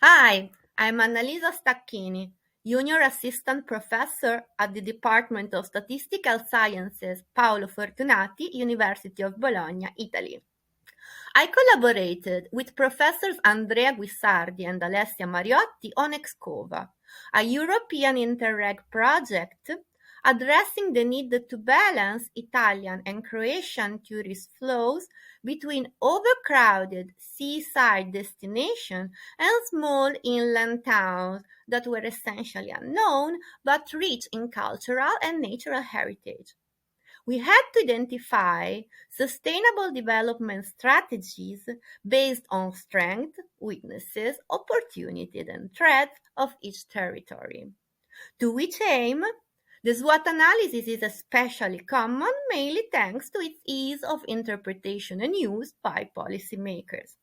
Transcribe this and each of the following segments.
Hi, I'm Annalisa Stacchini, Junior Assistant Professor at the Department of Statistical Sciences, Paolo Fortunati, University of Bologna, Italy. I collaborated with Professors Andrea Guissardi and Alessia Mariotti on EXCOVA, a European Interreg project addressing the need to balance Italian and Croatian tourist flows between overcrowded seaside destinations and small inland towns that were essentially unknown but rich in cultural and natural heritage. We had to identify sustainable development strategies based on strengths, weaknesses, opportunities, and threats of each territory. To which aim, the SWOT analysis is especially common, mainly thanks to its ease of interpretation and use by policymakers.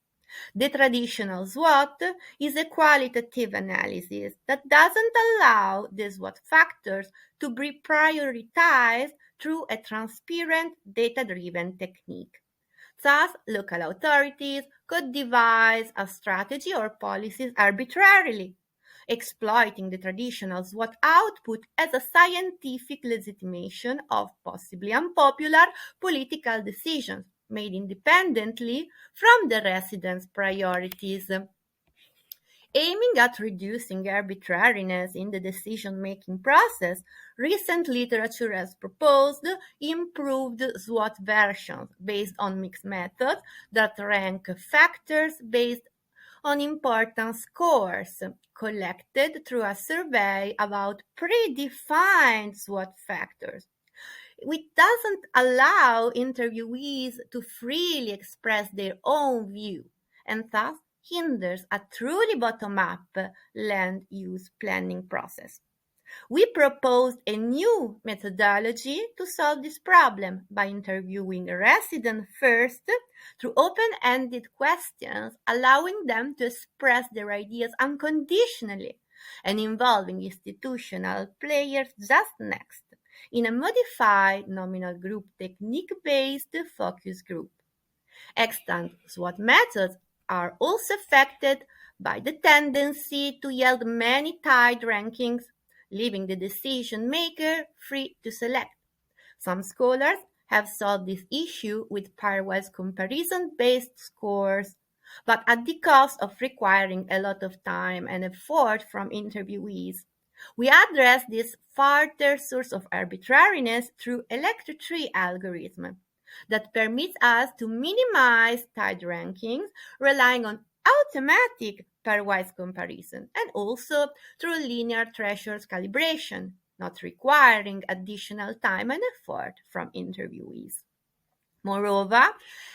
The traditional SWOT is a qualitative analysis that doesn't allow the SWOT factors to be prioritized through a transparent data-driven technique. Thus, local authorities could devise a strategy or policies arbitrarily, exploiting the traditional SWOT output as a scientific legitimation of possibly unpopular political decisions made independently from the residents' priorities. Aiming at reducing arbitrariness in the decision-making process, recent literature has proposed improved SWOT versions based on mixed methods that rank factors based on importance scores collected through a survey about predefined SWOT factors, which doesn't allow interviewees to freely express their own view and thus hinders a truly bottom-up land use planning process. We proposed a new methodology to solve this problem by interviewing residents first through open-ended questions, allowing them to express their ideas unconditionally, and involving institutional players just next in a modified nominal group technique-based focus group. Extant SWOT methods are also affected by the tendency to yield many tied rankings, leaving the decision maker free to select. Some scholars have solved this issue with pairwise comparison-based scores, but at the cost of requiring a lot of time and effort from interviewees. We address this further source of arbitrariness through electro-tree algorithm that permits us to minimize tied rankings, relying on automatic pairwise comparison, and also through linear threshold calibration, not requiring additional time and effort from interviewees. Moreover,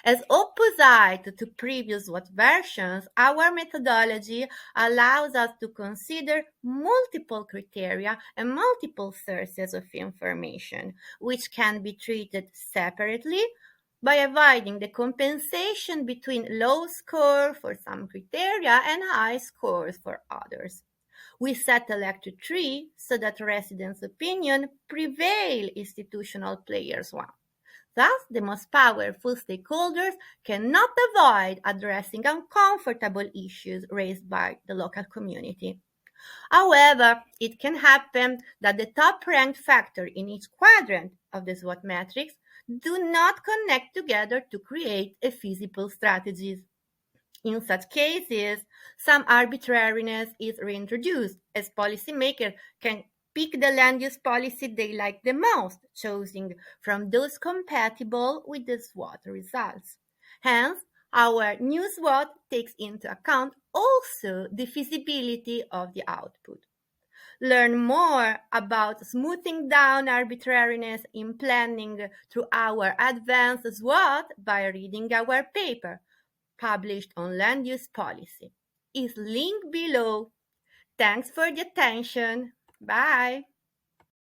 as opposite to previous SWOT versions, our methodology allows us to consider multiple criteria and multiple sources of information, which can be treated separately by avoiding the compensation between low score for some criteria and high scores for others. We set elected tree so that residents' opinion prevail institutional players one. Thus, the most powerful stakeholders cannot avoid addressing uncomfortable issues raised by the local community. However, it can happen that the top-ranked factor in each quadrant of the SWOT matrix do not connect together to create a feasible strategy. In such cases, some arbitrariness is reintroduced, as policymakers can pick the land use policy they like the most, choosing from those compatible with the SWOT results. Hence, our new SWOT takes into account also the feasibility of the output. Learn more about smoothing down arbitrariness in planning through our advanced SWOT by reading our paper, published on land use policy. Is linked below. Thanks for the attention. Bye.